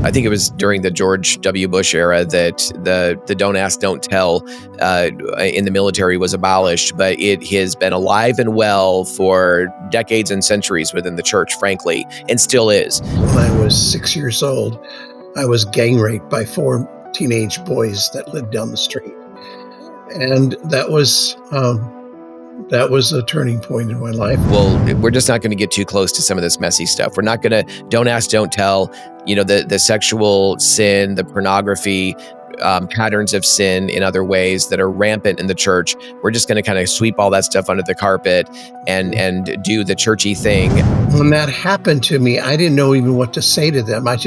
I think it was during the George W. Bush era that the don't ask, don't tell in the military was abolished, but it has been alive and well for decades and centuries within the church, frankly, and still is. When I was 6 years old, I was gang raped by 4 teenage boys that lived down the street. And that was a turning point in my life. Well, we're just not going to get too close to some of this messy stuff. We're not going to, don't ask, don't tell, the sexual sin, the pornography, patterns of sin in other ways that are rampant in the church. We're just going to kind of sweep all that stuff under the carpet and do the churchy thing. When that happened to me, I didn't know even what to say to them. I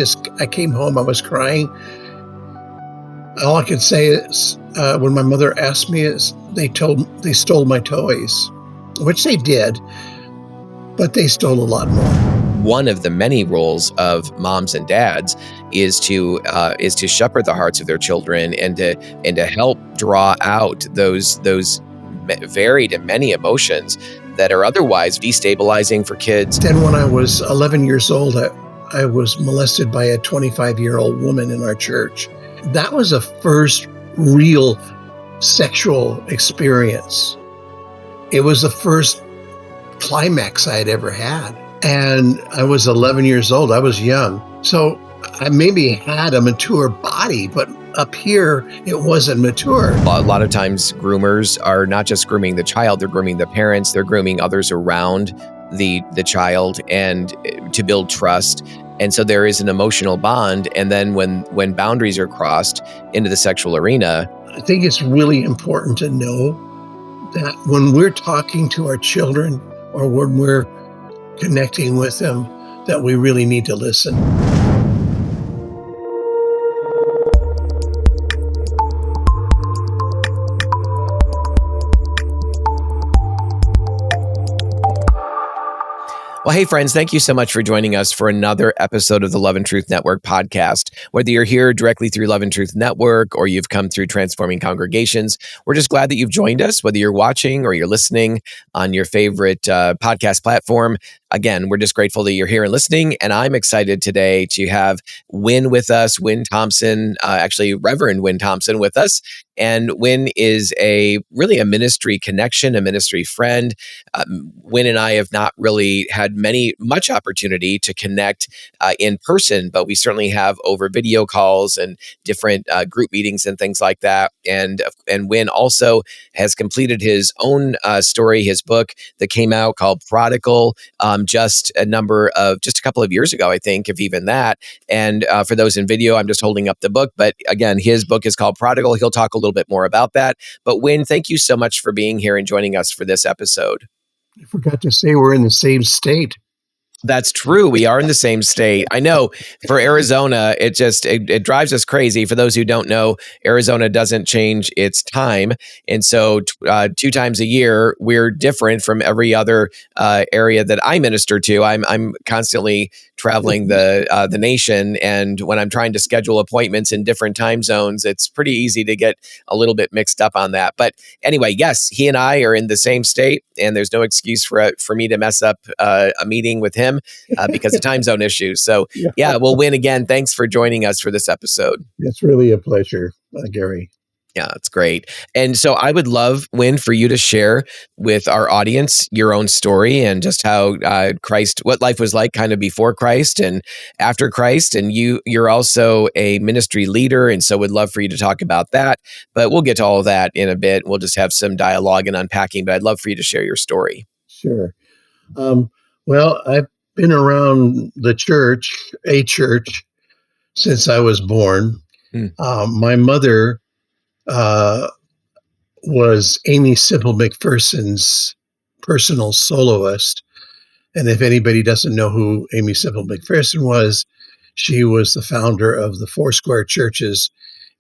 came home, I was crying. All I could say is, when my mother asked me, is they stole my toys, which they did, but they stole a lot more. One of the many roles of moms and dads is to shepherd the hearts of their children and to help draw out those varied and many emotions that are otherwise destabilizing for kids. Then when I was 11 years old, I was molested by a 25-year-old woman in our church. That was a first real sexual experience. It was the first climax I had ever had. And I was 11 years old. I was young. So I maybe had a mature body, but up here, it wasn't mature. A lot of times groomers are not just grooming the child, they're grooming the parents, they're grooming others around the child, and to build trust. And so there is an emotional bond. And then when boundaries are crossed into the sexual arena, I think it's really important to know that when we're talking to our children or when we're connecting with them, that we really need to listen. Well, hey, friends, thank you so much for joining us for another episode of the Love and Truth Network podcast. Whether you're here directly through Love and Truth Network or you've come through Transforming Congregations, we're just glad that you've joined us, whether you're watching or you're listening on your favorite podcast platform. Again, we're just grateful that you're here and listening, and I'm excited today to have Wynn with us, Wynn Thompson, actually Reverend Wynn Thompson with us. And Wynn is really a ministry connection, a ministry friend. Wynn and I have not really had much opportunity to connect in person, but we certainly have over video calls and different group meetings and things like that. And Wynn also has completed his own story, his book that came out called Prodigal, just a couple of years ago, I think, if even that. And for those in video, I'm just holding up the book. But again, his book is called Prodigal. He'll talk a little bit more about that. But Wynn, thank you so much for being here and joining us for this episode. I forgot to say we're in the same state. That's true. We are in the same state. I know for Arizona, it drives us crazy. For those who don't know, Arizona doesn't change its time. And so 2 times a year, we're different from every other area that I minister to. I'm constantly traveling the nation. And when I'm trying to schedule appointments in different time zones, it's pretty easy to get a little bit mixed up on that. But anyway, yes, he and I are in the same state, and there's no excuse for me to mess up a meeting with him because of time zone issues. So yeah, we'll Wynn again. Thanks for joining us for this episode. It's really a pleasure, Gary. Yeah, that's great. And so I would love, Wynn, for you to share with our audience your own story and just how what life was like kind of before Christ and after Christ. And you're also a ministry leader, and so would love for you to talk about that. But we'll get to all of that in a bit. We'll just have some dialogue and unpacking, but I'd love for you to share your story. Sure. Well, I've been around a church, since I was born. My mother was Amy Simple McPherson's personal soloist. And if anybody doesn't know who Amy Simple McPherson was, she was the founder of the Foursquare Churches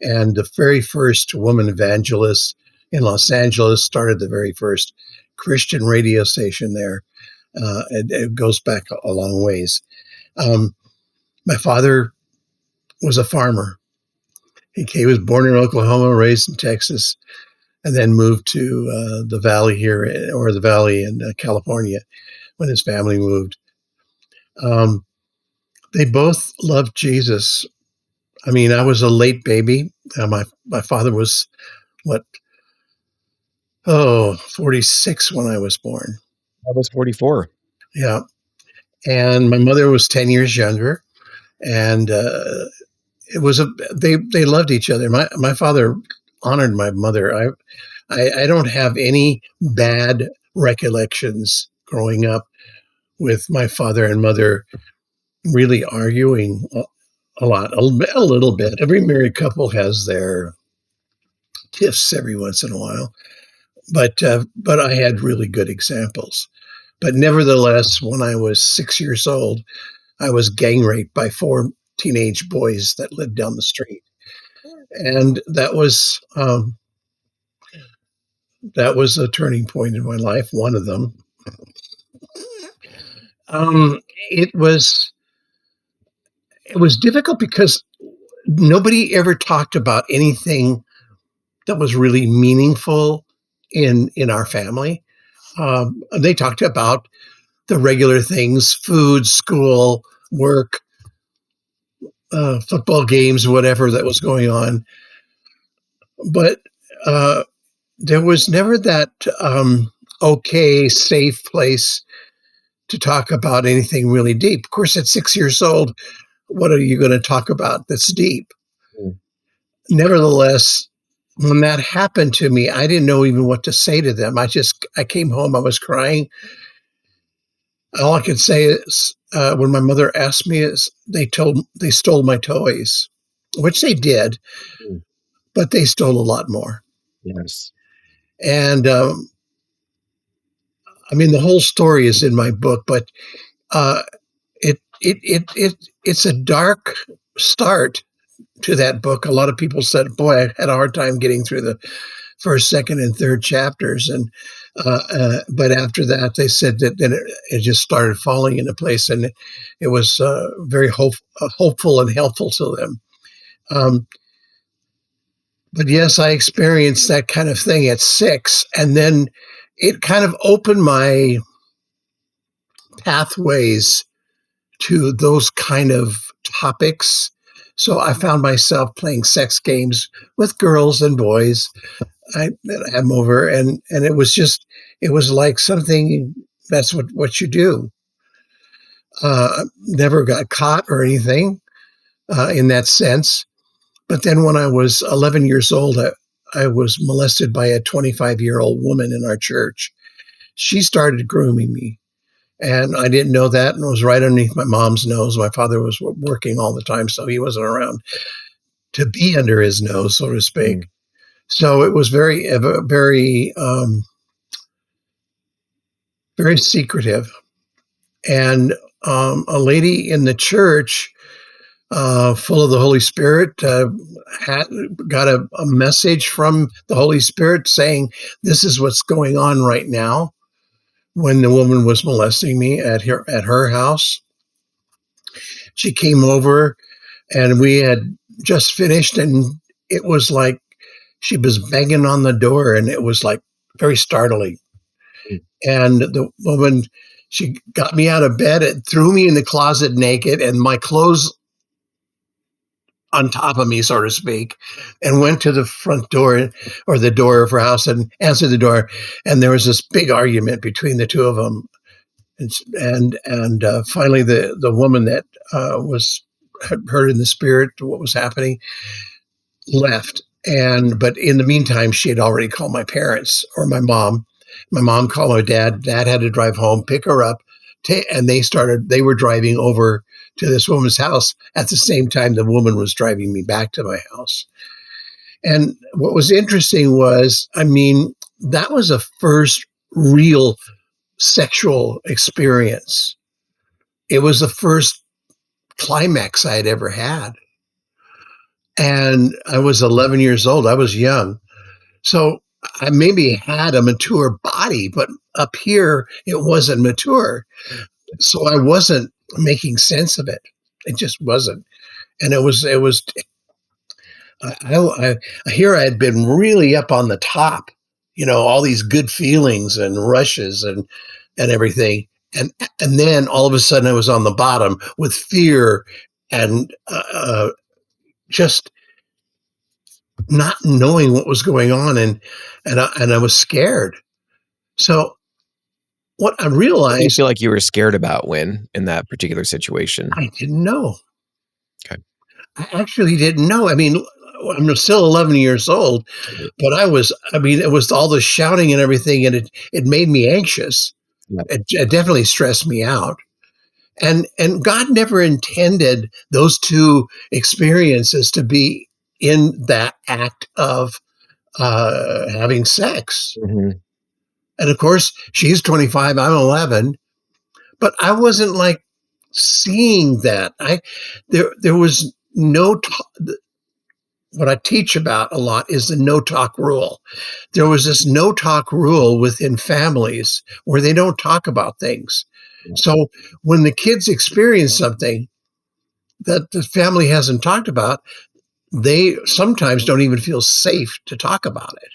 and the very first woman evangelist in Los Angeles, started the very first Christian radio station there. It goes back a long ways. My father was a farmer. He was born in Oklahoma, raised in Texas, and then moved to the Valley in California when his family moved. They both loved Jesus, I mean, I was a late baby. My father was what? Oh, 46 when I was born. I was 44. Yeah, and my mother was 10 years younger, and it was they loved each other. My father honored my mother. I don't have any bad recollections growing up with my father and mother really arguing a lot, a little bit. Every married couple has their tiffs every once in a while, but I had really good examples. But nevertheless, when I was 6 years old, I was gang raped by four teenage boys that lived down the street, and that was a turning point in my life. One of them. Um, it was it was difficult because nobody ever talked about anything that was really meaningful in our family. They talked about the regular things: food, school, work, football games, whatever that was going on. But uh, there was never that okay, safe place to talk about anything really deep. Of course, at 6 years old, what are you going to talk about that's deep? Mm. Nevertheless, when that happened to me, I didn't know even what to say to them. I came home, I was crying. All I could say is, when my mother asked me, is they stole my toys, which they did, Mm. but they stole a lot more. Yes. And I mean, the whole story is in my book, but uh, it's a dark start to that book. A lot of people said, "Boy, I had a hard time getting through the first, second, and third chapters," and but after that, they said that then it just started falling into place, and it was very hopeful and helpful to them. Um, but yes, I experienced that kind of thing at 6, and then it kind of opened my pathways to those kind of topics. So I found myself playing sex games with girls and boys. I had them over, and it was like something that's what you do. Never got caught or anything in that sense. But then when I was 11 years old, I was molested by a 25-year-old woman in our church. She started grooming me. And I didn't know that, and it was right underneath my mom's nose. My father was working all the time, so he wasn't around to be under his nose, so to speak. Mm. So it was very secretive. And a lady in the church, full of the Holy Spirit, got a message from the Holy Spirit saying, "This is what's going on right now." When the woman was molesting me at her house, she came over, and we had just finished, and it was like she was banging on the door, and it was like very startling. Mm. And the woman, she got me out of bed and threw me in the closet naked, and my clothes on top of me, so to speak, and went to the front door or the door of her house and answered the door. And there was this big argument between the two of them. And finally, the woman that was had heard in the spirit what was happening left. But in the meantime, she had already called my parents or my mom. My mom called my dad. Dad had to drive home, pick her up, and they were driving over to this woman's house at the same time the woman was driving me back to my house. And what was interesting was, I mean, that was a first real sexual experience. It was the first climax I had ever had. And I was 11 years old. I was young. So I maybe had a mature body, but up here it wasn't mature. So I wasn't making sense of it. It just wasn't. And here I had been really up on the top, all these good feelings and rushes and everything. And then all of a sudden I was on the bottom with fear and just not knowing what was going on, and I was scared. So what I What do you realized, feel like you were scared about, Wynn, in that particular situation? I didn't know. Okay. I actually didn't know. I mean, I'm still 11 years old, but I mean, it was all the shouting and everything, and it made me anxious. Yeah. It definitely stressed me out. And God never intended those two experiences to be in that act of having sex. Mhm. And of course, she's 25, I'm 11, but I wasn't like seeing that. There was no what I teach about a lot is the no talk rule. There was this no talk rule within families where they don't talk about things. So when the kids experience something that the family hasn't talked about, they sometimes don't even feel safe to talk about it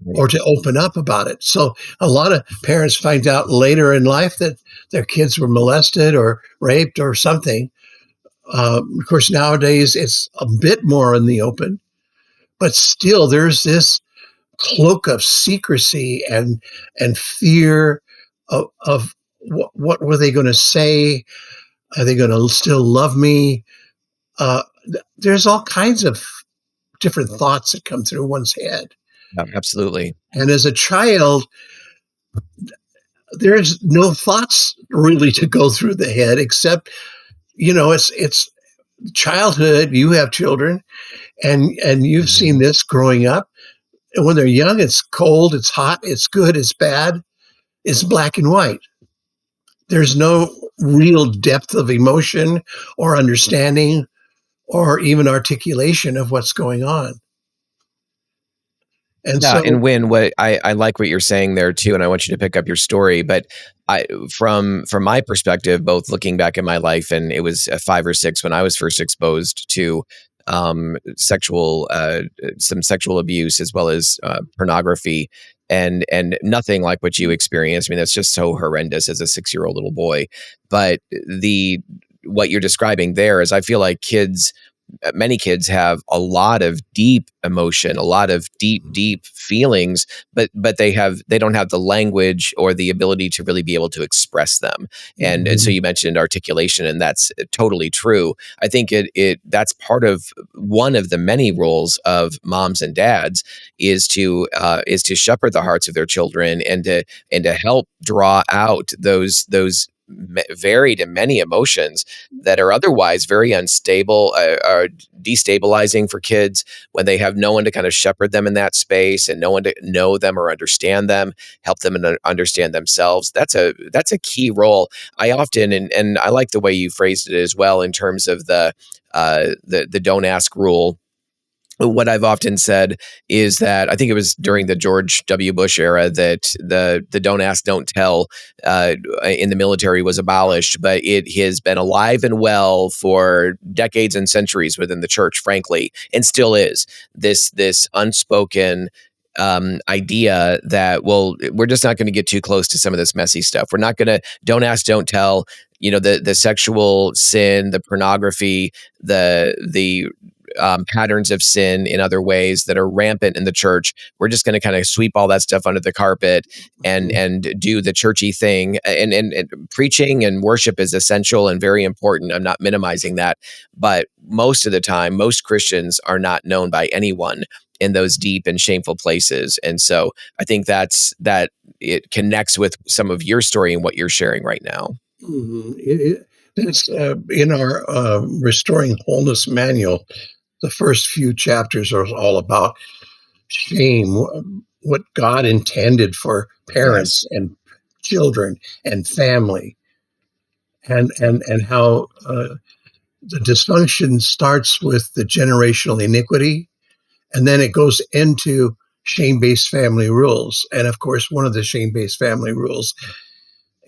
Right. or to open up about it. So a lot of parents find out later in life that their kids were molested or raped or something. Of course, nowadays it's a bit more in the open, but still there's this cloak of secrecy and fear of what were they going to say? Are they going to still love me? There's all kinds of different thoughts that come through one's head. Yeah, absolutely. And as a child, there's no thoughts really to go through the head except, it's childhood. You have children, and you've seen Mhm. this growing up. And when they're young, it's cold, it's hot, it's good, it's bad, it's black and white. There's no real depth of emotion or understanding or even articulation of what's going on. And Yeah, so, and Wynn, what I like what you're saying there too, and I want you to pick up your story. But I, from my perspective, both looking back at my life, and it was 5 or 6 when I was first exposed to sexual some sexual abuse as well as pornography, and nothing like what you experienced. I mean, that's just so horrendous as a 6-year-old little boy. But the what you're describing there is, I feel like many kids have a lot of deep emotion, a lot of deep feelings, but they don't have the language or the ability to really be able to express them. And so mhm, you mentioned articulation, and that's totally true. I think it that's part of one of the many roles of moms and dads is to shepherd the hearts of their children, and to help draw out those varied and many emotions that are otherwise very unstable, are destabilizing for kids when they have no one to kind of shepherd them in that space, and no one to know them or understand them, help them understand themselves. That's a key role. I often, and I like the way you phrased it as well, in terms of the don't ask rule. What I've often said is that I think it was during the George W. Bush era that the don't ask, don't tell in the military was abolished, but it has been alive and well for decades and centuries within the church, frankly, and still is this unspoken idea that, well, we're just not going to get too close to some of this messy stuff. We're not going to don't ask, don't tell. The sexual sin, the pornography, the patterns of sin in other ways that are rampant in the church. We're just going to kind of sweep all that stuff under the carpet and mhm, do the churchy thing. And preaching and worship is essential and very important. I'm not minimizing that, but most of the time, most Christians are not known by anyone in those deep and shameful places. And so I think that it connects with some of your story and what you're sharing right now. mhm. That's in our Restoring Wholeness manual. The first few chapters are all about shame, what God intended for Yes. parents and children and family, and how the dysfunction starts with the generational iniquity, and then it goes into shame-based family rules. And of course, one of the shame-based family rules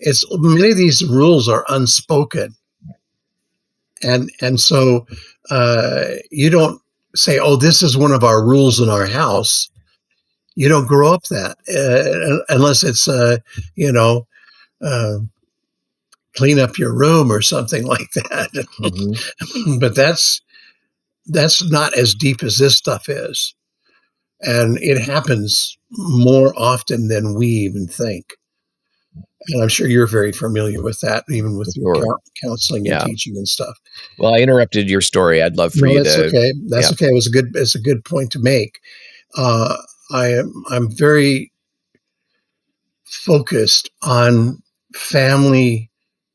is many of these rules are unspoken, and so you don't say, "Oh, this is one of our rules in our house." You don't grow up that unless it's you know uh, clean up your room or something like that. Mhm. But that's that's not as deep as this stuff is. And it happens more often than we even think. And I'm sure you're very familiar with that, even with your Sure. counseling and Yeah. teaching and stuff. Well, I interrupted your story. I'd love for No, you that's to. okay. That's Yeah. okay. It's a good point to make. Uh, I'm very focused on family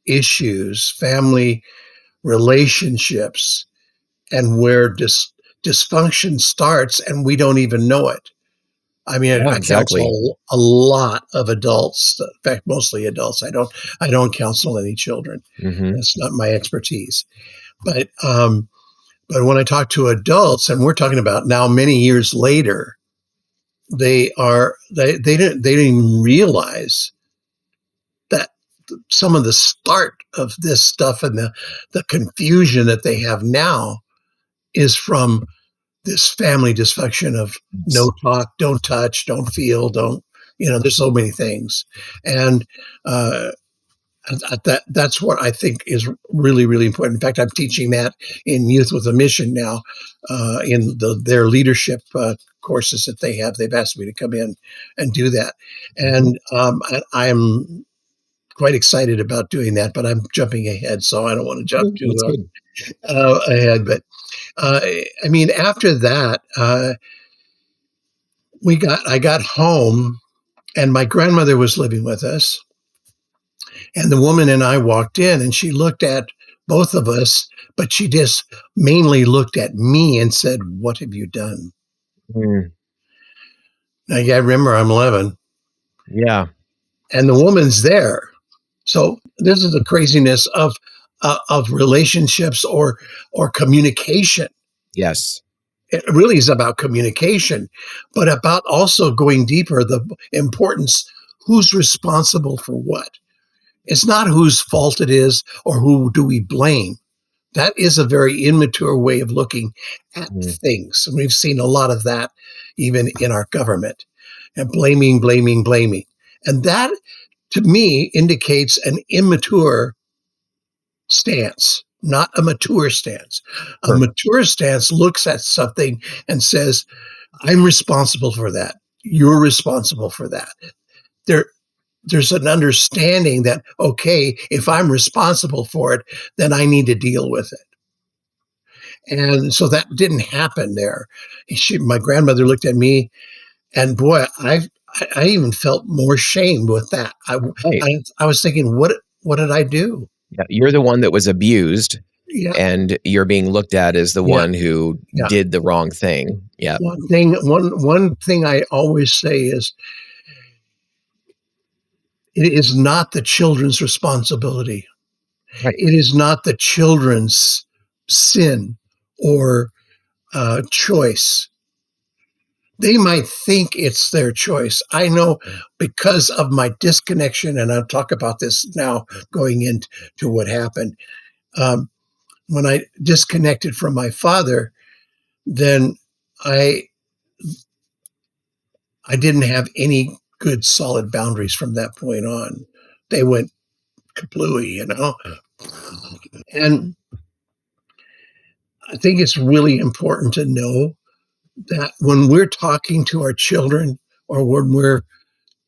issues, family relationships, and where dysfunction starts, and we don't even know it. I mean, Yeah. I Exactly. counsel a lot of adults. In fact, mostly adults. I don't counsel any children. Hmm. That's not my expertise. But but when I talk to adults, and we're talking about now many years later, they didn't even realize that some of the start of this stuff and the confusion that they have now is from this family dysfunction of no talk, don't touch, don't feel, don't, there's so many things. And uh, that's what I think is really, really important. In fact, I'm teaching that in Youth with a Mission now, in their leadership courses that they have. They've asked me to come in and do that. And I'm quite excited about doing that, but I'm jumping ahead, so I don't want to jump That's too good. ahead. But I mean, after that, I got home, and my grandmother was living with us, and the woman and I walked in, and she looked at both of us, but she just mainly looked at me and said, "What have you done?" Mm, Now, yeah, I remember I'm 11, yeah. and the woman's there. So this is the craziness of relationships or communication. Yes. It really is about communication, but about also going deeper, the importance, who's responsible for what. It's not whose fault it is or who do we blame. That is a very immature way of looking at Mm, things. And we've seen a lot of that even in our government, and blaming, blaming, blaming. And that, to me, indicates an immature stance, not a mature stance. A sure. mature stance looks at something and says, I'm responsible for that. You're responsible for that. There, there's an understanding that, okay, if I'm responsible for it, then I need to deal with it. And so that didn't happen there. My grandmother looked at me, and boy, I even felt more shame with that. Right. I was thinking, what did I do? Yeah. You're the one that was abused, Yeah, and you're being looked at as the yeah, one who yeah. did the wrong thing. Yeah. One thing I always say is, it is not the children's responsibility. Right. It is not the children's sin or choice. They might think it's their choice. I know, because of my disconnection, and I'll talk about this now going into what happened. Um, when I disconnected from my father, then I I didn't have any good solid boundaries from that point on. They went kablooey. And I think it's really important to know that when we're talking to our children or when we're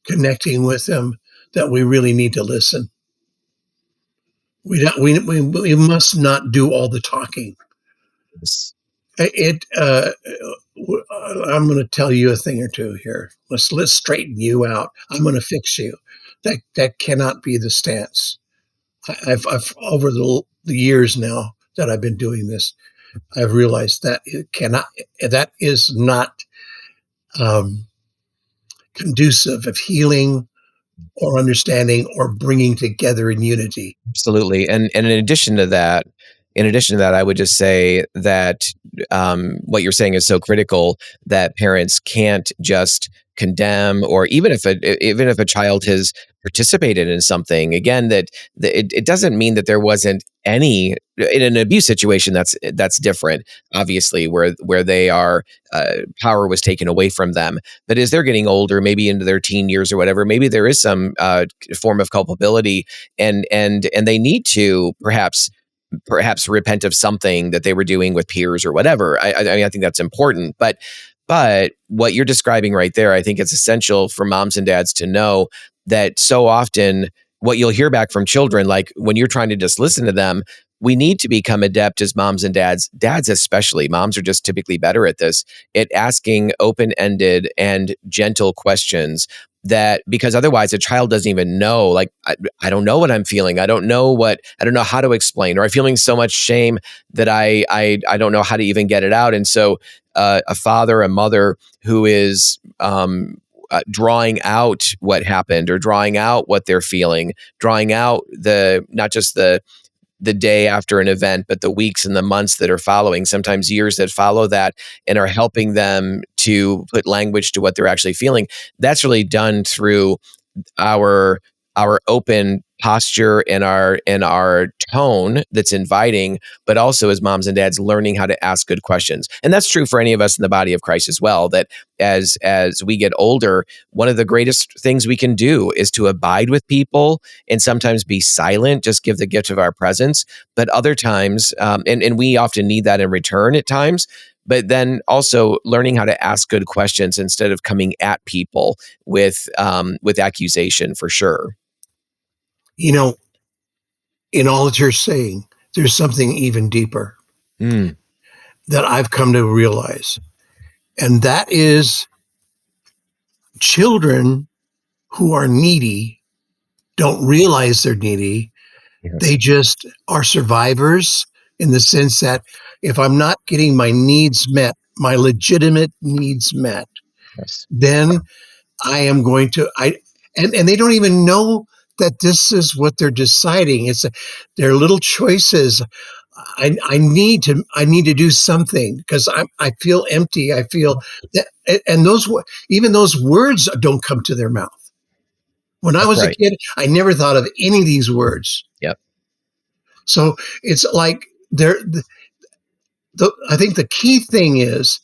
connecting with them, that we really need to listen. We must not do all the talking. Yes. It. I'm going to tell you a thing or two here. Let's straighten you out. I'm going to fix you. That cannot be the stance. I've over the years now that I've been doing this, I've realized that it cannot. That is not um, conducive of healing or understanding or bringing together in unity. Absolutely. And in addition to that, I would just say that what you're saying is so critical, that parents can't just condemn, or even if a child has participated in something, again, that it doesn't mean that there wasn't any in an abuse situation. That's different, obviously, where they are, power was taken away from them. But as they're getting older, maybe into their teen years or whatever, maybe there is some form of culpability, and they need to perhaps perhaps repent of something that they were doing with peers or whatever. I mean, I think that's important. But what you're describing right there, I think it's essential for moms and dads to know that so often what you'll hear back from children, like when you're trying to just listen to them, we need to become adept as moms and dads especially. Moms are just typically better at this, at asking open-ended and gentle questions that, because otherwise a child doesn't even know, like, I don't know what I'm feeling. I don't know how to explain, or I'm feeling so much shame that I don't know how to even get it out. And so a father, a mother who is drawing out what happened, or drawing out what they're feeling, drawing out not just the day after an event, but the weeks and the months that are following, sometimes years that follow that, and are helping them to put language to what they're actually feeling. That's really done through our open posture and our tone that's inviting, but also as moms and dads learning how to ask good questions. And that's true for any of us in the body of Christ as well, that as we get older, one of the greatest things we can do is to abide with people and sometimes be silent, just give the gift of our presence. But other times, and we often need that in return at times, but then also learning how to ask good questions instead of coming at people with accusation, for sure. In all that you're saying, there's something even deeper that I've come to realize. And that is, children who are needy don't realize they're needy. Yes. They just are survivors, in the sense that if I'm not getting my needs met, my legitimate needs met, Yes. then I am going to, and they don't even know that this is what they're deciding. It's their little choices. I need to do something because I feel empty. I feel that, and even those words don't come to their mouth. When I was a kid, I never thought of any of these words. Yep. So it's like I think the key thing is,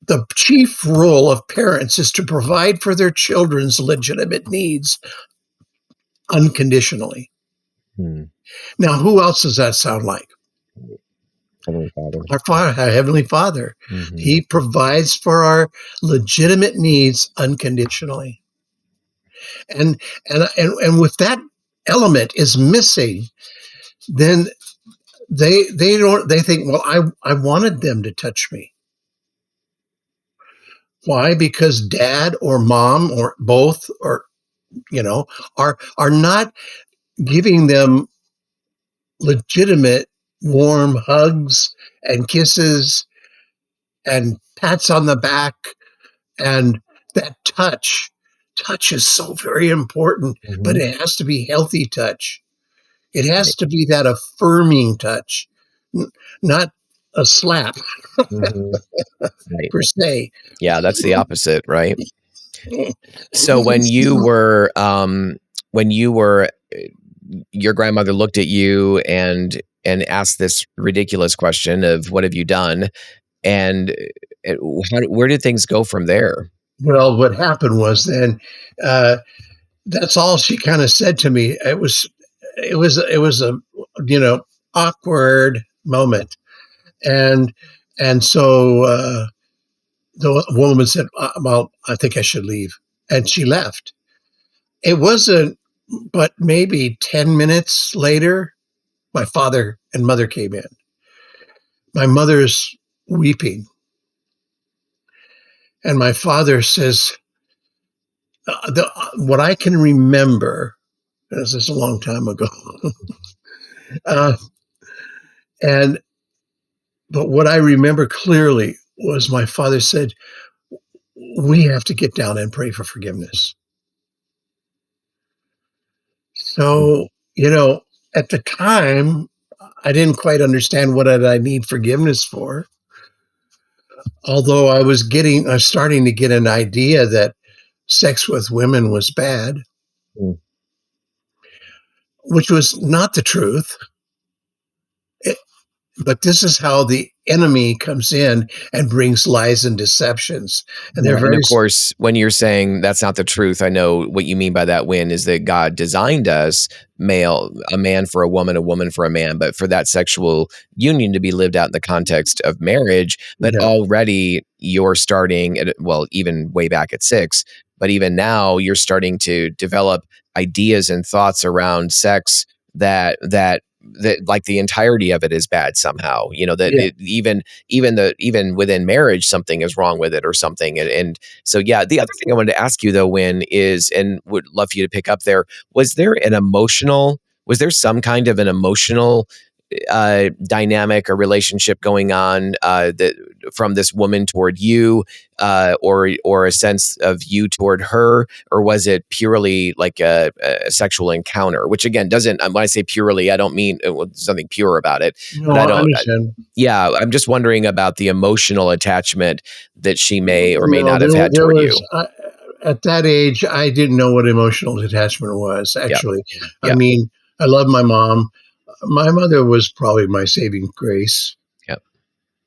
the chief role of parents is to provide for their children's legitimate needs unconditionally. Now, who else does that sound like? Heavenly Father. Our Heavenly Father. He provides for our legitimate needs unconditionally. And with that element is missing, then they think, well, I wanted them to touch me. Why? Because dad or mom or both, or are not giving them legitimate warm hugs and kisses and pats on the back, and that touch is so very important. But it has to be healthy touch. It has to be that affirming touch, not a slap per se. Yeah, that's the opposite, right? So when you were your grandmother looked at you and asked this ridiculous question of, what have you done? And where did things go from there? Well, what happened was then, that's all she kind of said to me. It was a awkward moment, and so the woman said, "Well, I think I should leave," and she left. It wasn't, but maybe 10 minutes later, my father and mother came in. My mother's weeping, and my father says, "What I can remember." This is a long time ago. But what I remember clearly was my father said, "We have to get down and pray for forgiveness." So, at the time, I didn't quite understand what did I need forgiveness for. Although I was starting to get an idea that sex with women was bad, which was not the truth. But this is how the enemy comes in and brings lies and deceptions. And they're Yeah, and very, of course, when you're saying that's not the truth, I know what you mean by that, Win, is that God designed us a man for a woman for a man, but for that sexual union to be lived out in the context of marriage. But yeah, already you're starting at, well, even way back at 6, but even now you're starting to develop ideas and thoughts around sex that like the entirety of it is bad somehow. You know, that yeah. it, even within marriage something is wrong with it or something. And so yeah, the other thing I wanted to ask you though, Win, is, and would love for you to pick up there, was there some kind of an emotional dynamic or relationship going on that from this woman toward you, or a sense of you toward her, or was it purely like a sexual encounter? Which again, doesn't, when I say purely, I don't mean there's something pure about it, but No, I understand. yeah, I'm just wondering about the emotional attachment that she may or may No, not have had there toward was you. at that age, I didn't know what emotional detachment was. Yeah, Actually, I yeah, mean, I love my mom. My mother was probably my saving grace. yeah.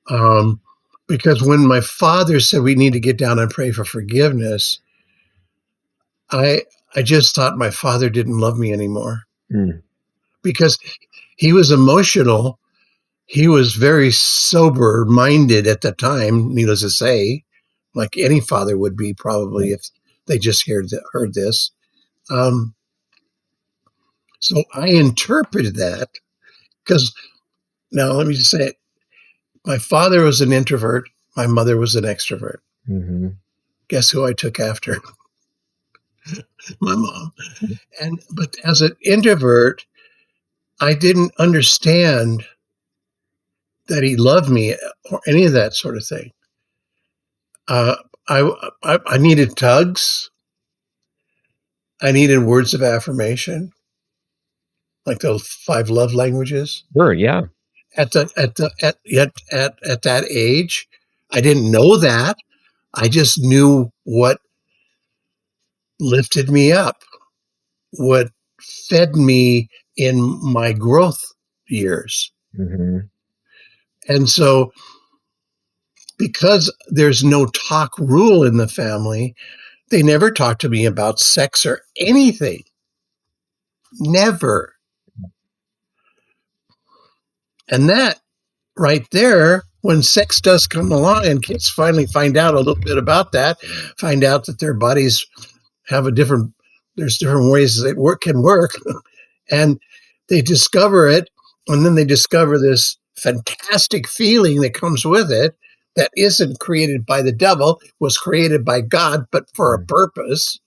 Um, because when my father said we need to get down and pray for forgiveness, I I just thought my father didn't love me anymore Mm, because he was emotional. He was very sober minded at the time, needless to say, like any father would be probably if they just heard this. Um, so I interpreted that because now let me just say it. My father was an introvert. My mother was an extrovert. mhm. Guess who I took after? My mom. And but as an introvert, I didn't understand that he loved me or any of that sort of thing. Uh, I needed tugs. I needed words of affirmation, like those 5 love languages. Sure, yeah. At that age, I didn't know that. I just knew what lifted me up, what fed me in my growth years. Mhm. And so, because there's no talk rule in the family, they never talked to me about sex or anything. Never. And that right there, when sex does come along and kids finally find out a little bit about that, find out that their bodies have there's different ways that can work, and they discover it, and then they discover this fantastic feeling that comes with it that isn't created by the devil, was created by God, but for a purpose.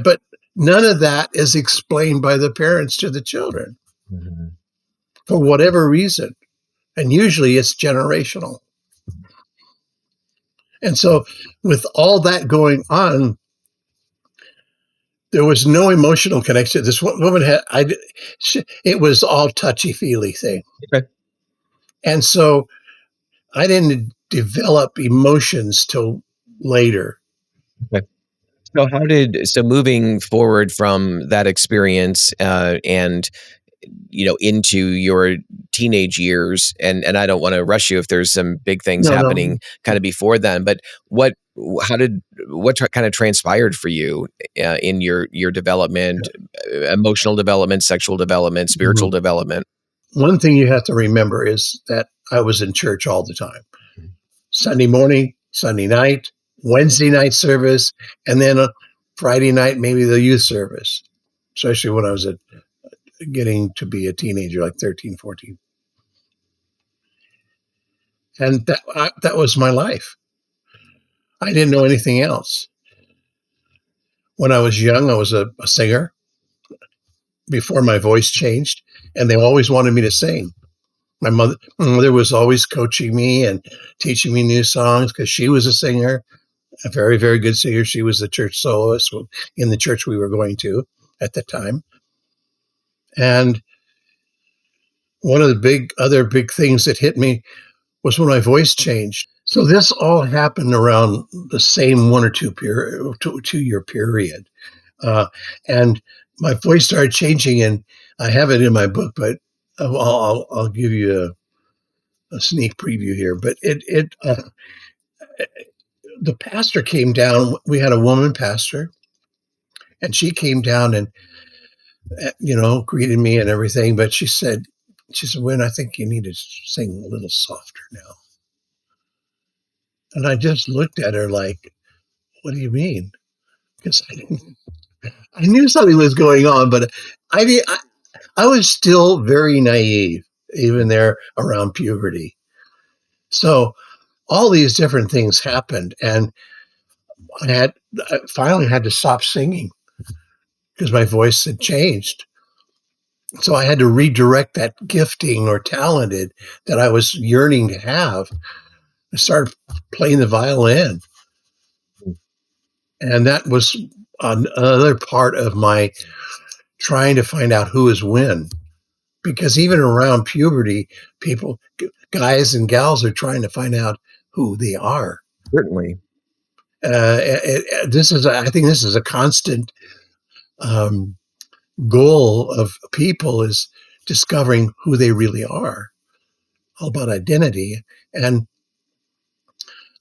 But none of that is explained by the parents to the children Mhm. for whatever reason. And usually it's generational. And so, with all that going on, there was no emotional connection. This woman it was all touchy feely thing. Okay. And so I didn't develop emotions till later. Okay. So moving forward from that experience, and into your teenage years, and I don't want to rush you if there's some big things No, no. happening kind of before then, but what how did kind of transpired for you in your development, emotional development, sexual development, spiritual Mhm. development? One thing you have to remember is that I was in church all the time. Sunday morning, Sunday night, Wednesday night service, and then a Friday night, maybe the youth service, especially when I was getting to be a teenager, like 13, 14. And that was my life. I didn't know anything else. When I was young, I was a singer before my voice changed, and they always wanted me to sing. My mother was always coaching me and teaching me new songs because she was a singer, a very, very good singer. She was the church soloist in the church we were going to at the time. And one of the other big things that hit me was when my voice changed. So this all happened around the same 2 year period. Uh, and my voice started changing, and I have it in my book, but I'll give you a sneak preview here, but the pastor came down. We had a woman pastor, and she came down and greeted me and everything. But she said, "Wynn, I think you need to sing a little softer now." And I just looked at her like, "What do you mean?" Because I knew something was going on, but I was still very naive, even there around puberty. So all these different things happened, and I finally had to stop singing because my voice had changed. So I had to redirect that gifting or talented that I was yearning to have. I started playing the violin, and that was another part of my trying to find out who is Wynn. Because even around puberty, people, guys and gals, are trying to find out who they are. Certainly. I think this is a constant um, goal of people, is discovering who they really are, all about identity. And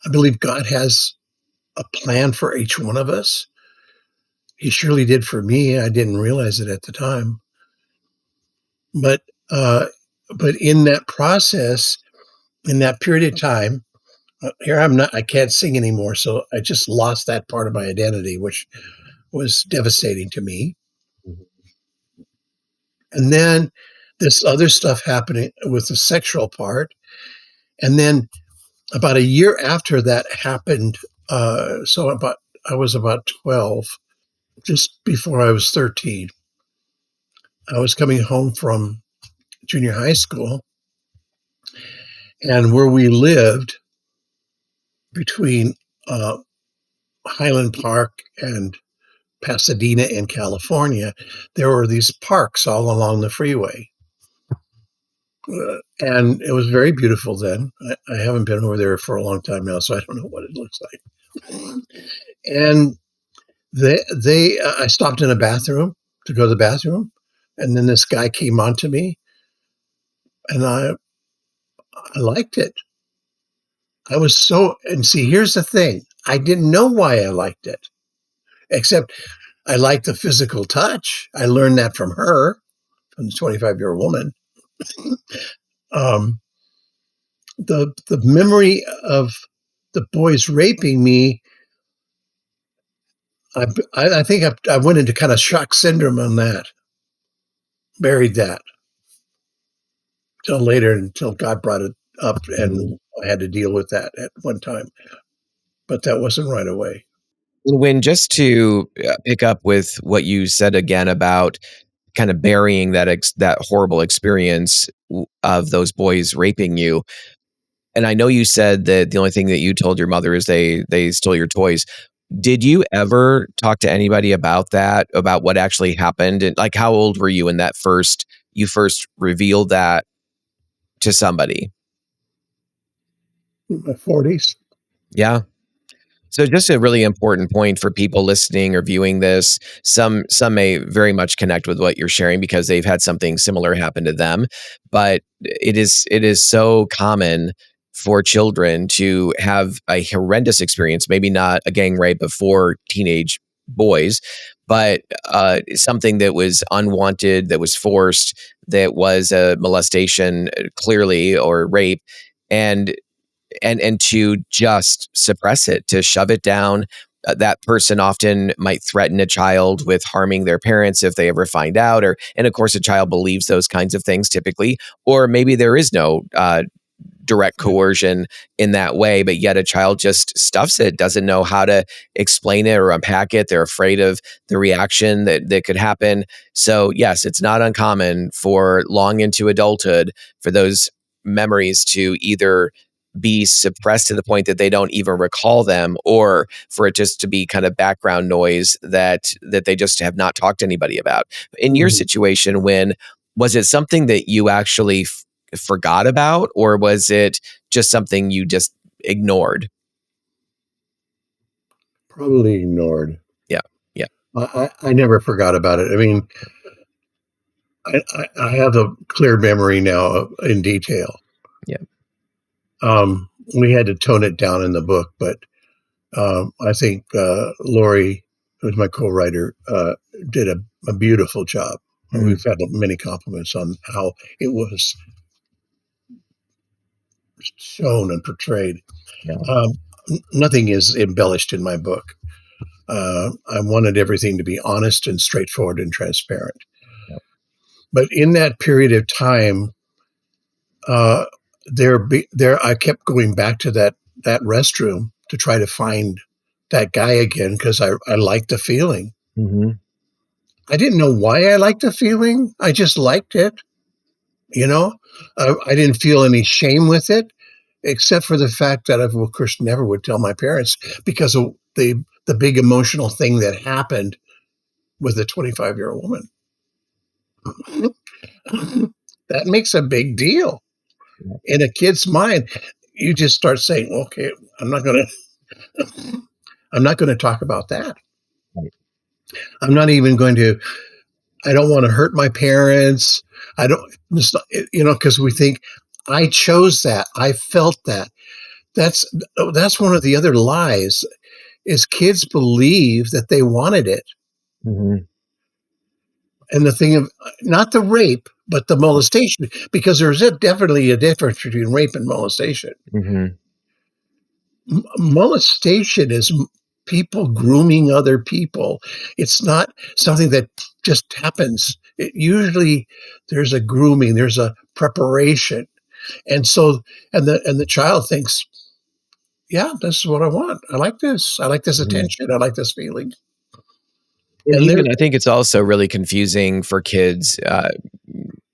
I believe God has a plan for each one of us. He surely did for me. I didn't realize it at the time, but uh, but in that process, in that period of time, here I'm not. I can't sing anymore, so I just lost that part of my identity, which was devastating to me. And then this other stuff happening with the sexual part, and then about a year after that happened, so about I was about 12, just before I was 13. I was coming home from junior high school, and where we lived between uh, Highland Park and Pasadena in California, there were these parks all along the freeway. And it was very beautiful then. I haven't been over there for a long time now, so I don't know what it looks like. And I stopped in a bathroom to go to the bathroom, and then this guy came on to me, and I liked it. And see, here's the thing. I didn't know why I liked it, except I liked the physical touch. I learned that from her, from the 25-year-old woman. Um, the memory of the boys raping me, I think I went into kind of shock syndrome on that, buried that till later, until God brought it up, and I had to deal with that at one time. But that wasn't right away. When just to pick up with what you said again about kind of burying that horrible experience of those boys raping you, and I know you said that the only thing that you told your mother is they stole your toys. Did you ever talk to anybody about that, about what actually happened? And like, how old were you when you first revealed that to somebody? In my 40s. Yeah. So just a really important point for people listening or viewing this. Some may very much connect with what you're sharing because they've had something similar happen to them. But it is so common for children to have a horrendous experience, maybe not a gang rape before teenage boys, but something that was unwanted, that was forced, that was a molestation, clearly, or rape. And to just suppress it, to shove it down. That person often might threaten a child with harming their parents if they ever find out, and of course, a child believes those kinds of things typically, or maybe there is no direct coercion in that way, but yet a child just stuffs it, doesn't know how to explain it or unpack it. They're afraid of the reaction that could happen. So yes, it's not uncommon for long into adulthood for those memories to either be suppressed to the point that they don't even recall them, or for it just to be kind of background noise that they just have not talked to anybody about. In your situation, when was it something that you actually forgot about, or was it just something you just ignored? Probably ignored. Yeah. Yeah. I never forgot about it. I mean, I have a clear memory now in detail. Yeah. We had to tone it down in the book, but I think Lori, who's my co-writer, did a beautiful job. And Mhm. we've had many compliments on how it was shown and portrayed. Yeah. Um, Nothing is embellished in my book. I wanted everything to be honest and straightforward and transparent. Yeah. But in that period of time, uh, there I kept going back to that restroom to try to find that guy again because I liked the feeling. Mhm. I didn't know why I liked the feeling. I just liked it. You know, I didn't feel any shame with it, except for the fact that I, of course, never would tell my parents because of the big emotional thing that happened with a 25-year-old woman. That makes a big deal Yeah. in a kid's mind. You just start saying, "Okay, I'm not going to, I'm not going to talk about that. Right. I'm not even going to. I don't want to hurt my parents. I don't, it's not- because we think I chose that. I felt that. That's that's one of the other lies is kids believe that they wanted it. Mhm. And the thing of not the rape, but the molestation, because there's definitely a difference between rape and molestation. Mhm. Molestation is people grooming other people. It's not something that just happens. It usually there's a grooming, there's a preparation. And so and the child thinks, yeah, this is what I want. I like this. I like this Mhm. attention. I like this feeling. And And they're even I think it's also really confusing for kids,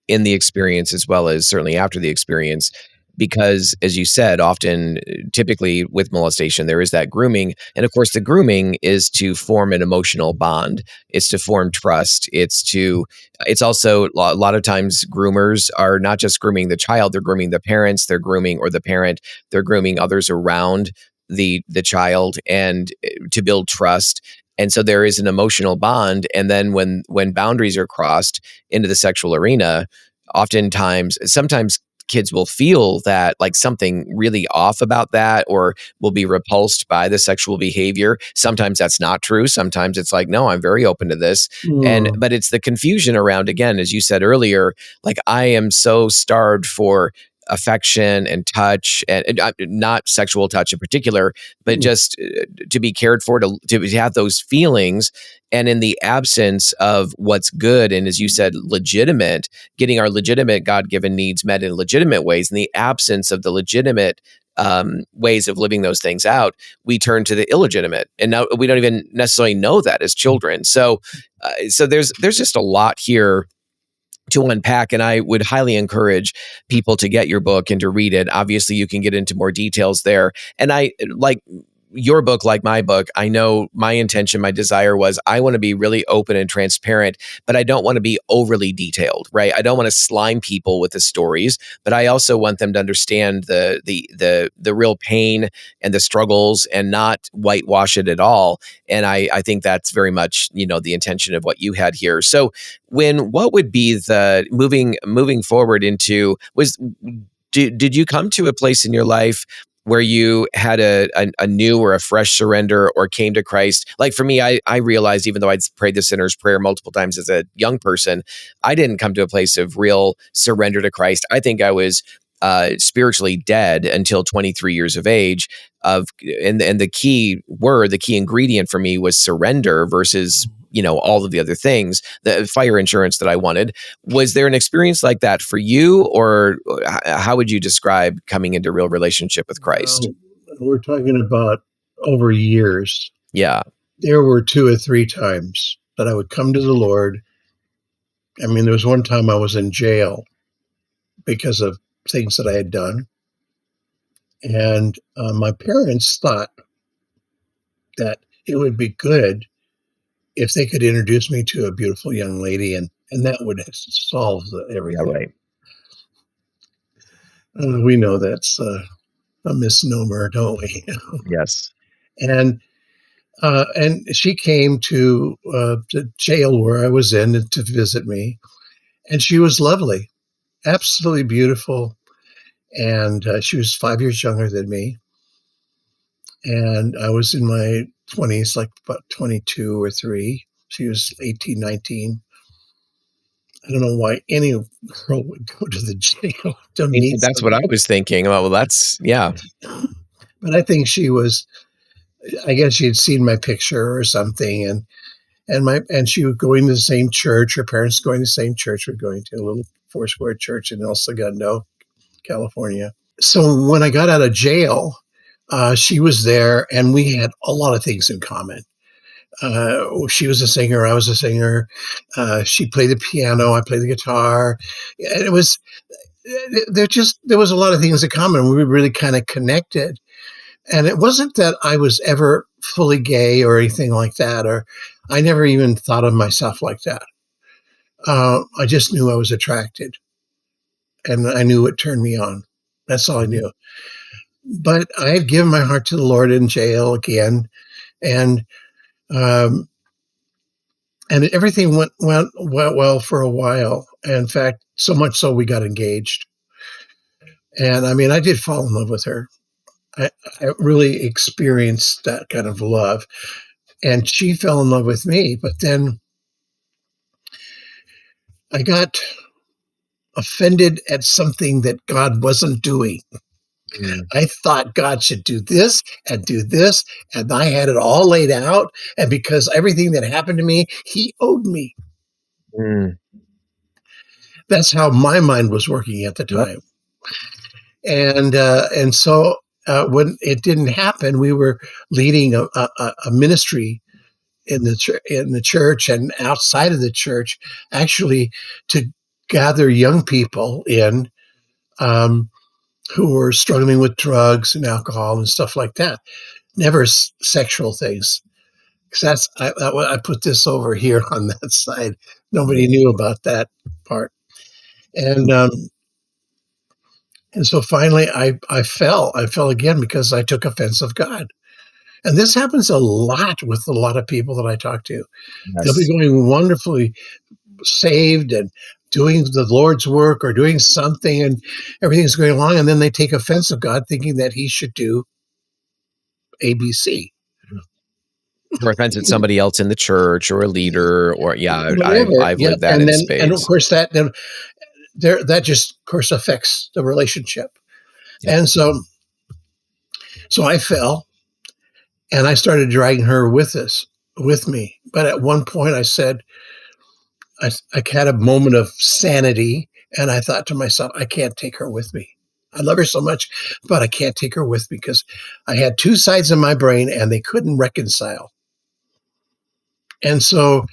in the experience as well as certainly after the experience, because as you said, often, typically with molestation, there is that grooming, and of course, the grooming is to form an emotional bond. It's to form trust. It's also a lot of times groomers are not just grooming the child; they're grooming the parents. They're grooming or the parent. They're grooming others around the child, and to build trust. And so there is an emotional bond, and then when boundaries are crossed into the sexual arena, oftentimes sometimes kids will feel that like something really off about that, or will be repulsed by the sexual behavior. Sometimes that's not true. Sometimes it's like, no, I'm very open to this. And mm, but it's the confusion around, again, as you said earlier, like I am so starved for affection and touch, and not sexual touch in particular, but mm, just to be cared for, to have those feelings. And in the absence of what's good, and as you said, legitimate, getting our legitimate God-given needs met in legitimate ways, in the absence of the legitimate ways of living those things out, we turn to the illegitimate, and now we don't even necessarily know that as children. So there's just a lot here to unpack, and I would highly encourage people to get your book and to read it. Obviously, you can get into more details there, and I like your book, like my book. I know my intention, my desire was I want to be really open and transparent, but I don't want to be overly detailed, right? I don't want to slime people with the stories, but I also want them to understand the real pain and the struggles, and not whitewash it at all. And I think that's very much, the intention of what you had here. So what would be the moving forward into, did you come to a place in your life where you had a new or a fresh surrender, or came to Christ? Like for me, I realized, even though I'd prayed the sinner's prayer multiple times as a young person, I didn't come to a place of real surrender to Christ. I think I was spiritually dead until 23 years of age. And the key ingredient for me was surrender versus all of the other things, the fire insurance that I wanted. Was there an experience like that for you, or how would you describe coming into real relationship with Christ? well, we're talking about over years. Yeah. There were 2 or 3 times that I would come to the Lord. I mean, there was one time I was in jail because of things that I had done, and, my parents thought that it would be good if they could introduce me to a beautiful young lady, and that would solve Yeah. everything. Right. We know that's a misnomer, don't we? Yes. And and she came to the jail where I was in to visit me, And she was lovely, absolutely beautiful. And she was 5 years younger than me. And I was in my 20s, like about 22 or 3. She was 18, 19. I don't know why any girl would go to the jail to meet That's what I somebody. was thinking. Well, that's yeah. But I think she was, I guess she had seen my picture or something. And she was going to the same church. Her parents going to the same church. We're going to a little Foursquare church in El Segundo, California. So when I got out of jail, she was there, and we had a lot of things in common. She was a singer. I was a singer. She played the piano. I played the guitar. And it was there was a lot of things in common. We were really kind of connected. And it wasn't that I was ever fully gay or anything like that, or I never even thought of myself like that. I just knew I was attracted, and I knew it turned me on. That's all I knew. But I had given my heart to the Lord in jail again, and um, and everything went well for a while. In fact, so much so we got engaged. And I mean, I did fall in love with her. I, I really experienced that kind of love, and she fell in love with me. But then I got offended at something that God wasn't doing. Mm, I thought God should do this, and I had it all laid out. And because everything that happened to me, He owed me. mm, That's how my mind was working at the yep. time. And so when it didn't happen, we were leading a ministry in the church and outside of the church, actually, to gather young people in, um, who were struggling with drugs and alcohol and stuff like that. Never sexual things. Because I put this over here on that side. Nobody knew about that part. And and so finally, I fell. I fell again because I took offense of God. And this happens a lot with a lot of people that I talk to. They'll be Yes. going wonderfully saved and doing the Lord's work or doing something, and everything's going along, and then they take offense of God, thinking that He should do ABC. Or offense at somebody else in the church or a leader or yeah, Whatever, I've yeah, lived that and in of spades. course that just of course affects the relationship, Yep. and so I fell, and I started dragging her with me. But at one point, I said, I had a moment of sanity, and I thought to myself, I can't take her with me. I love her so much, but I can't take her with me because I had two sides of my brain, and they couldn't reconcile. And so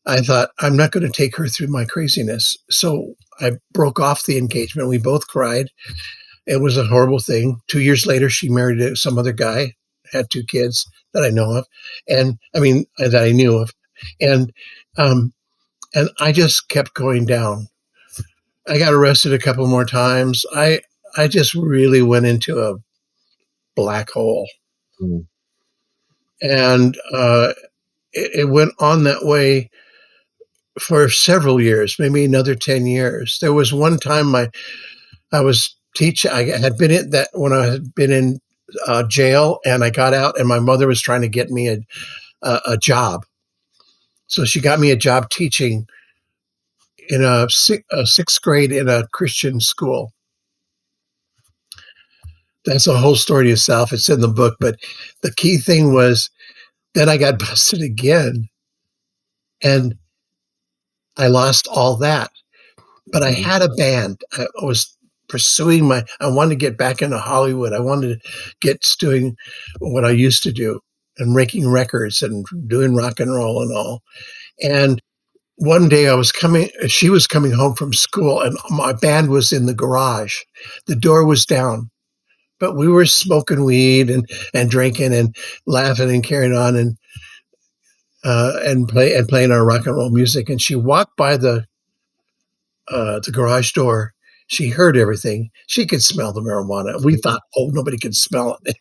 I thought, I'm not going to take her through my craziness. So I broke off the engagement. We both cried. It was a horrible thing. 2 years later, she married some other guy, had two kids that I know of, and I mean that I knew of, and um, and I just kept going down. I got arrested a couple more times. I just really went into a black hole, Mm, and it went on that way for several years, maybe another 10 years. There was one time I was teaching. I had been in that when I had been in jail, and I got out, and my mother was trying to get me a job. So she got me a job teaching in a sixth grade in a Christian school. That's a whole story to itself. It's in the book, but the key thing was then I got busted again, and I lost all that. But I mm, had a band. I was pursuing I wanted to get back into Hollywood. I wanted to get doing what I used to do and making records and doing rock and roll and all. And one day she was coming home from school, and my band was in the garage. The door was down, but we were smoking weed and drinking and laughing and carrying on and playing our rock and roll music. And she walked by the garage door. She heard everything. She could smell the marijuana. We thought, oh, nobody can smell it,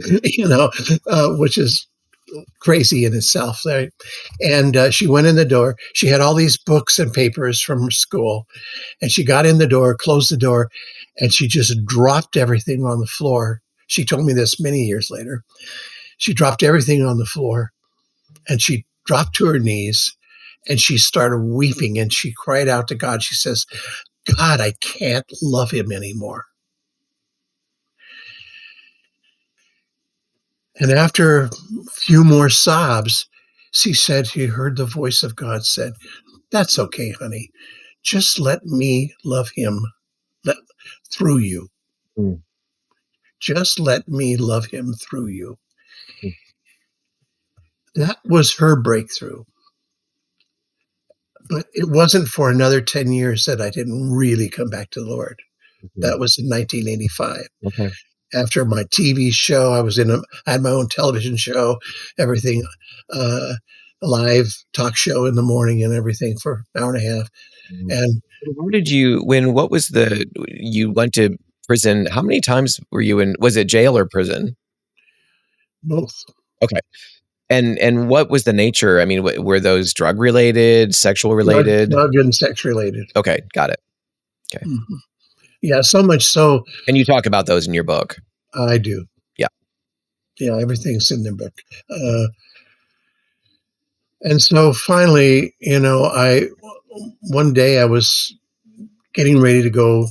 mm, which is crazy in itself. Right? And she went in the door. She had all these books and papers from her school. And she got in the door, closed the door, and she just dropped everything on the floor. She told me this many years later. She dropped everything on the floor and she dropped to her knees and she started weeping and she cried out to God. She says, God, I can't love him anymore. And after a few more sobs, she said she heard the voice of God said, that's okay, honey. Just let me love him through you. Mm. Just let me love him through you. Mm. That was her breakthrough. But it wasn't for another 10 years that I didn't really come back to the Lord. Mhm. That was in 1985. Okay. After my TV show, I had my own television show, everything, a live talk show in the morning and everything for an hour and a half. Mhm. And Where did you what was you went to prison, how many times were you in, was it jail or prison? both Okay. And what was the nature? I mean, were those drug related, sexual related? drug and sex related. Okay, got it. Okay. Mhm. Yeah, so much so And you talk about those in your book. I do. Yeah. Yeah, everything's in the book. And so finally, one day I was getting ready to go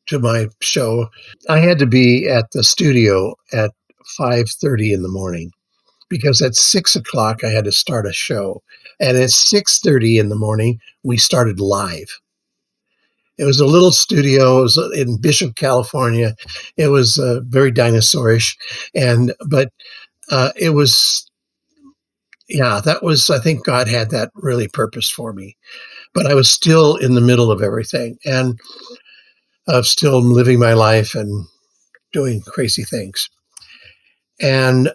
to my show. I had to be at the studio at 5:30 in the morning because at 6 o'clock I had to start a show. And at 6:30 in the morning, we started live. It was a little studio. It was in Bishop, California. It was very dinosaurish, but it was, yeah, that was, I think God had that really purpose for me. But I was still in the middle of everything and still living my life and doing crazy things. And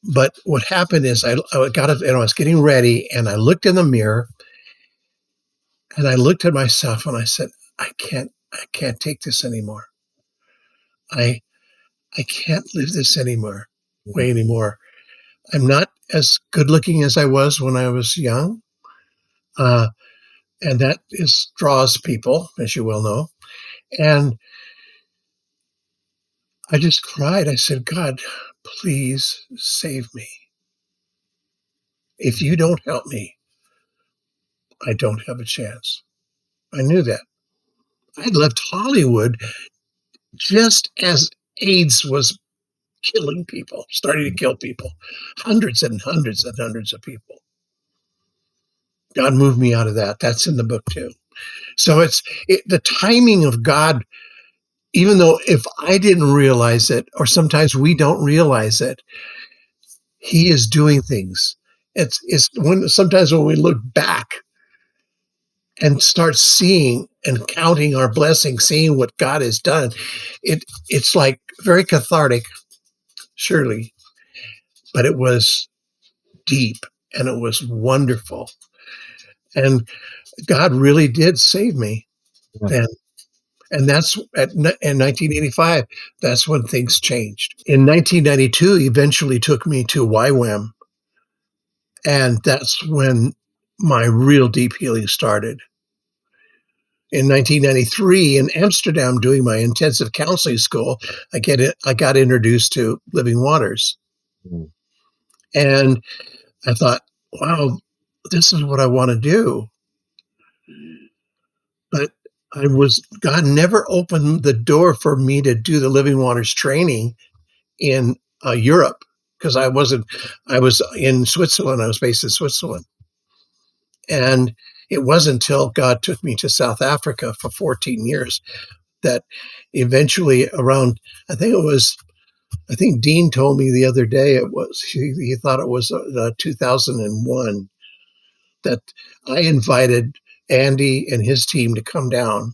but what happened is I got it, and I was getting ready, and I looked in the mirror, and I looked at myself, and I said, I can't take this anymore. I I can't live this Mhm. way anymore. I'm not as good looking as I was when I was young, uh, and that draws people, as you well know. And I just cried. I said, God, please save me. If you don't help me, I don't have a chance. I knew that. I left Hollywood just as AIDS was killing people, starting to kill people, hundreds and hundreds and hundreds of people. God moved me out of that. That's in the book too. So the timing of God, even though if I didn't realize it, or sometimes we don't realize it, He is doing things. It's sometimes when we look back and start seeing and counting our blessings, seeing what God has done, it's like very cathartic, surely, but it was deep and it was wonderful. And God really did save me Yeah. then. And that's in 1985. That's when things changed. In 1992, he eventually took me to YWAM, and that's when my real deep healing started. In 1993, in Amsterdam, doing my intensive counseling school, I got introduced to Living Waters, Mhm. and I thought, "Wow, this is what I want to do." But God never opened the door for me to do the Living Waters training in Europe because I was in Switzerland. I was based in Switzerland. And it wasn't until God took me to South Africa for 14 years that eventually I think Dean told me the other day he thought it was 2001 that I invited Andy and his team to come down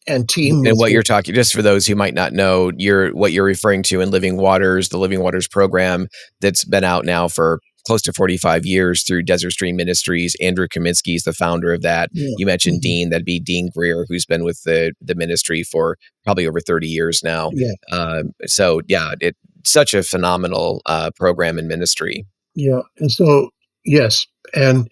and team And with what me. you're talking, just for those who might not know, what you're referring to in Living Waters, the Living Waters program that's been out now for close to 45 years through Desert Stream Ministries. Andrew Kaminsky is the founder of that. Yeah. You mentioned Mhm. Dean, that'd be Dean Greer, who's been with the ministry for probably over 30 years now. Yeah. So yeah, it's such a phenomenal program and ministry. Yeah. And so, yes. And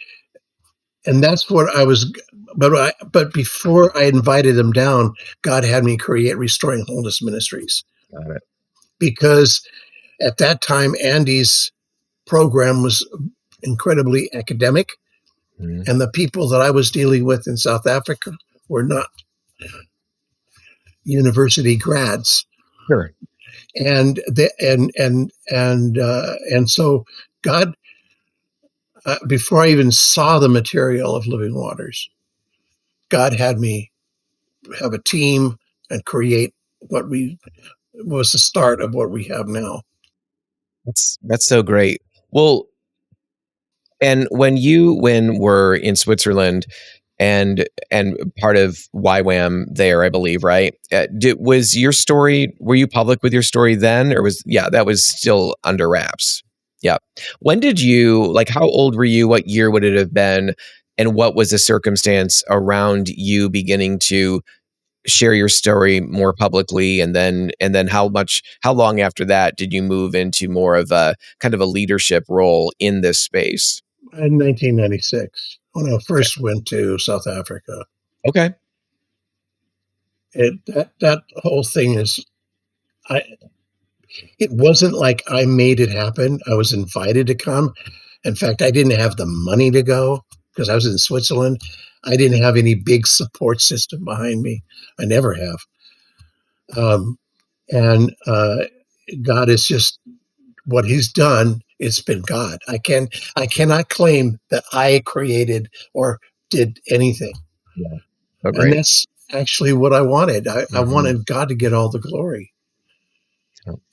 that's what I was, but before I invited them down, God had me create Restoring Wholeness Ministries, Got it. because at that time, Andy's program was incredibly academic, Mhm. and the people that I was dealing with in South Africa were not university grads. Sure. And so God, before I even saw the material of Living Waters, God had me have a team and create what we was the start of what we have now. That's so great. Well, and when were in Switzerland and part of YWAM there, I believe, right? Was your story? Were you public with your story then, or that was still under wraps? Yeah. When did you like? How old were you? What year would it have been? And what was the circumstance around you beginning to share your story more publicly? And then how long after that did you move into more of a kind of a leadership role in this space? In 1996, when I Okay. first went to South Africa, Okay. that whole thing is, I. It wasn't like I made it happen. I was invited to come. In fact, I didn't have the money to go because I was in Switzerland. I didn't have any big support system behind me. I never have. Um, and God is just what He's done. It's been God. I cannot claim that I created or did anything. Yeah. Oh, And great. that's actually what I wanted. I Hmm. wanted God to get all the glory.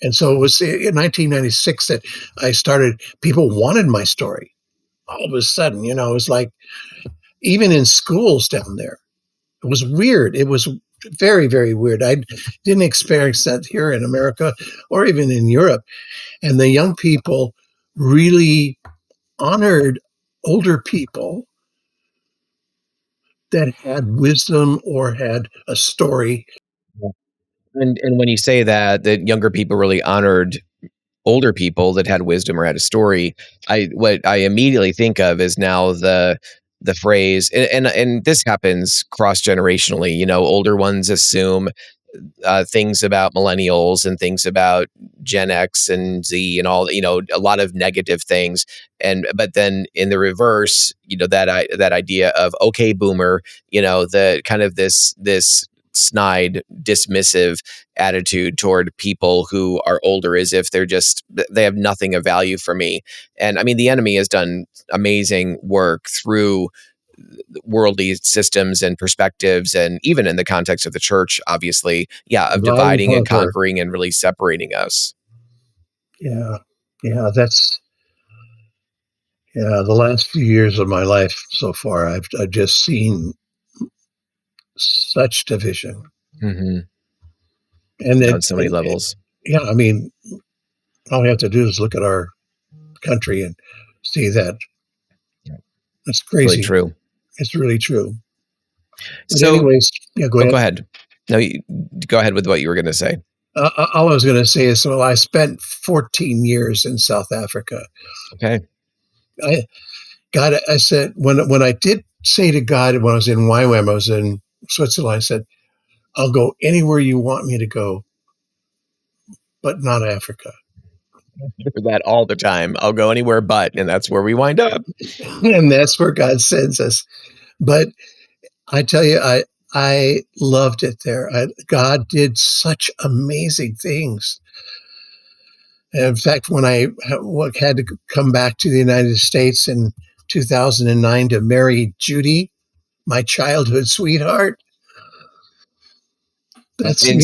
And so it was in 1996 that I started. People wanted my story. All of a sudden, it was like, even in schools down there, it was weird. It was very, very weird. I didn't experience that here in America or even in Europe. And the young people really honored older people that had wisdom or had a story. And when you say that younger people really honored older people that had wisdom or had a story, what I immediately think of is now the phrase, and this happens cross generationally. Older ones assume things about millennials and things about Gen X and Z and all, a lot of negative things. But then in the reverse, that idea of okay, boomer, the kind of this snide, dismissive attitude toward people who are older, as if they have nothing of value for me. And I mean, the enemy has done amazing work through worldly systems and perspectives, and even in the context of the church, obviously, of Divide and dividing and conquer. conquering and really separating us. Yeah. Yeah. The last few years of my life so far, I've just seen such division. Hmm. And On so many levels. yeah, I mean, all we have to do is look at our country and see that Yeah. it's It's really crazy. true. It's really true. But So, anyways, yeah, go oh, go ahead. ahead. No, go ahead with what you were going to say. All I was going to say is, so I spent 14 years in South Africa. Okay. I I said, when I did say to God, when I was in YWAM, I was in Switzerland, I said, I'll go anywhere you want me to go, but not Africa. For that all the time. I'll go anywhere but, and that's where we wind up. And that's where God sends us. But I tell you, I loved it there. God did such amazing things. In fact, when I had to come back to the United States in 2009 to marry Judy, my childhood sweetheart, that's And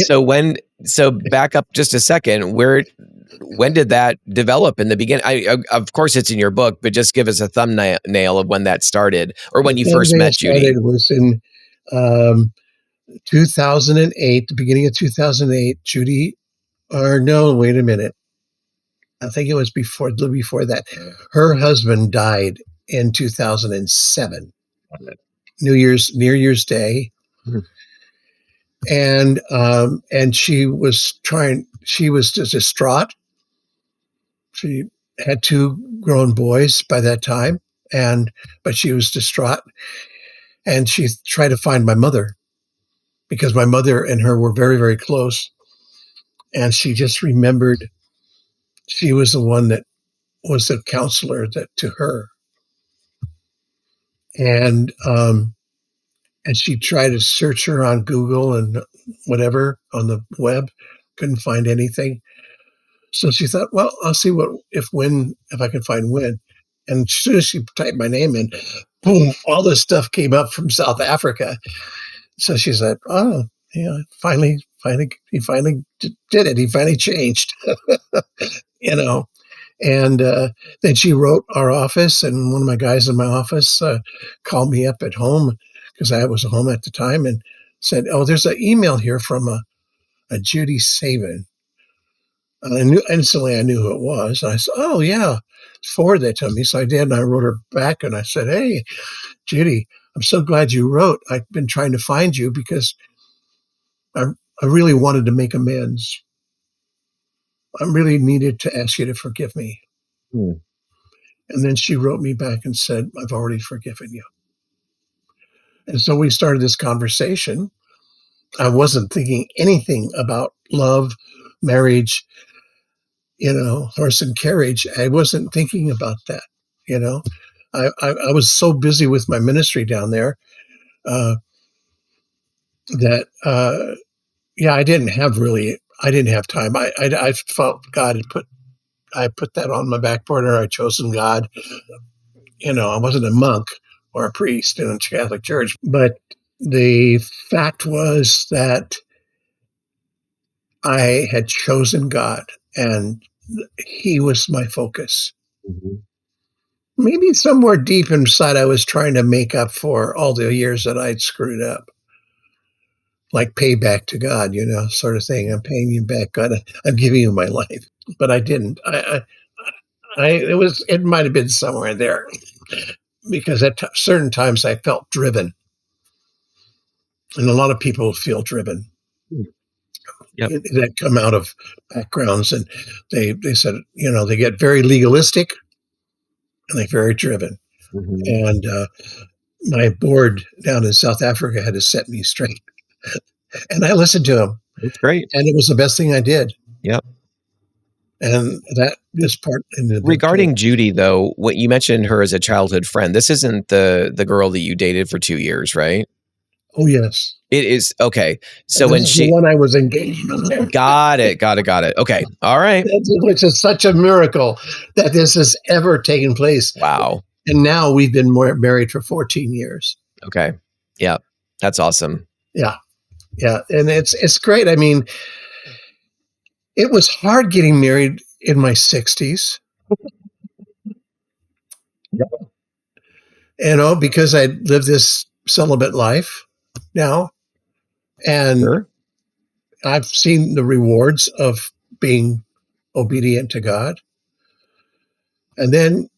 so back up just a second, when did that develop in the beginning? Of course it's in your book, but just give us a thumbnail of when that started, or when the you first thumbnail met Judy. started was in um, 2008, the beginning of 2008. Judy, or no, wait a minute. I think it was a little before that. Her husband died in 2007, New Year's Day, Mhm. and she was just distraught. She had two grown boys by that time, but she was distraught, and she tried to find my mother because my mother and her were very, very close, and she just remembered she was the one that was the counselor that to her, and she tried to search her on Google and whatever on the web, couldn't find anything. So she thought, well, I'll see if I can find Wynn. And as soon as she typed my name in, boom, all this stuff came up from South Africa. So she said, oh, yeah, he finally did it. He finally changed, you know. And then she wrote our office, and one of my guys in my office called me up at home because I was home at the time and said, oh, there's an email here from a Judy Saban. And I knew instantly who it was. And I said, oh, yeah, forward that to me. So I did. And I wrote her back and I said, hey, Judy, I'm so glad you wrote. I've been trying to find you because I really wanted to make amends. I really needed to ask you to forgive me. Hmm. And then she wrote me back and said, I've already forgiven you. And so we started this conversation. I wasn't thinking anything about love, marriage, horse and carriage. I wasn't thinking about that. I was so busy with my ministry down there that I didn't have time. I felt God had put that on my back burner. I'd chosen God. I wasn't a monk or a priest in a Catholic church, but the fact was that I had chosen God and he was my focus. Mm-hmm. Maybe somewhere deep inside, I was trying to make up for all the years that I'd screwed up. Like payback to God, sort of thing. I'm paying you back, God. I'm giving you my life, but I didn't. It might have been somewhere there because at certain times I felt driven, and a lot of people feel driven. Yep. That come out of backgrounds, and they said, they get very legalistic, and they're very driven. Mm-hmm. And my board down in South Africa had to set me straight. And I listened to him. That's great. And it was the best thing I did. Yep. And that is part in the book. Regarding Judy, though, what you mentioned her as a childhood friend, this isn't the girl that you dated for 2 years, right? Oh, yes. It is. Okay. So when the one I was engaged with. Got it. Okay. All right. Which is such a miracle that this has ever taken place. Wow. And now we've been married for 14 years. Okay. Yeah. That's awesome. Yeah. Yeah. And it's great. I mean, it was hard getting married in my 60s. Because I lived this celibate life now. And sure. I've seen the rewards of being obedient to God. And then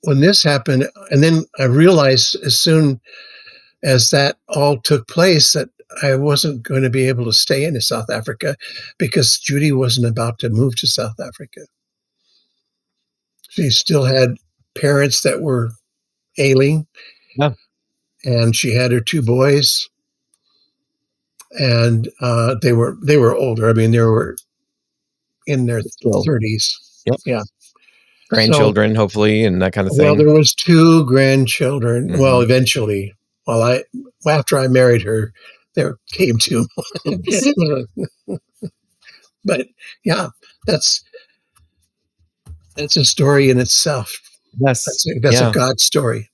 when this happened, and then I realized as soon as that all took place that I wasn't going to be able to stay in South Africa because Judy wasn't about to move to South Africa. She still had parents that were ailing. Yeah. And she had her two boys. And they were older. I mean, they were in their 30s. Yep. Yeah. Grandchildren, hopefully, and that kind of thing. Well, there was two grandchildren. Mm-hmm. Well, eventually, after I married her, there came two. But yeah, that's a story in itself. Yes, that's a God story.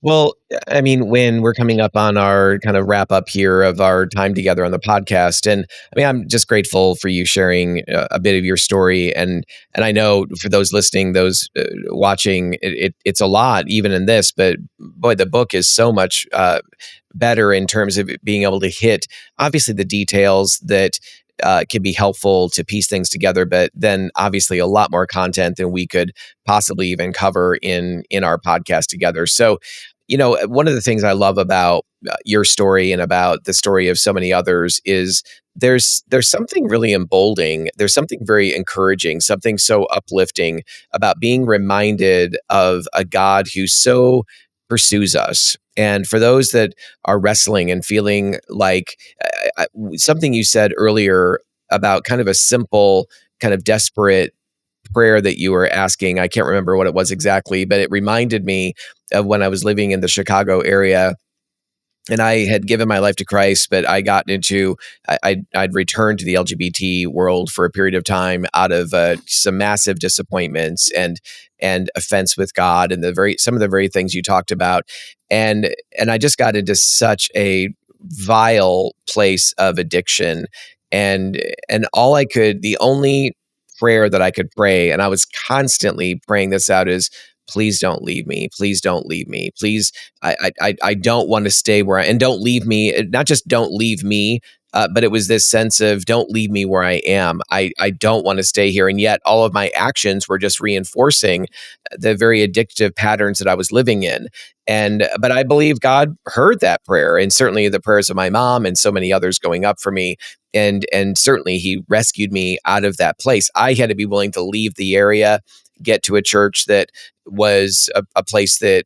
Well, I mean, when we're coming up on our kind of wrap up here of our time together on the podcast, and I mean, I'm just grateful for you sharing a bit of your story, and I know for those listening, those watching, it's a lot even in this, but boy, the book is so much better in terms of being able to hit obviously the details that can be helpful to piece things together, but then obviously a lot more content than we could possibly even cover in our podcast together. So one of the things I love about your story and about the story of so many others is there's something really emboldening. There's something very encouraging, something so uplifting about being reminded of a God who so pursues us. And for those that are wrestling and feeling like something you said earlier about kind of a simple, kind of desperate prayer that you were asking. I can't remember what it was exactly, but it reminded me of when I was living in the Chicago area and I had given my life to Christ, but I got into I'd returned to the LGBT world for a period of time out of some massive disappointments and offense with God and some of the very things you talked about, and I just got into such a vile place of addiction, and the only prayer that I could pray, and I was constantly praying this out is, please don't leave me. Please don't leave me. Please, I don't want to stay where and don't leave me. Not just don't leave me, but it was this sense of don't leave me where I am. I don't want to stay here. And yet all of my actions were just reinforcing the very addictive patterns that I was living in. But I believe God heard that prayer, and certainly the prayers of my mom and so many others going up for me. And certainly he rescued me out of that place. I had to be willing to leave the area, get to a church that was a place that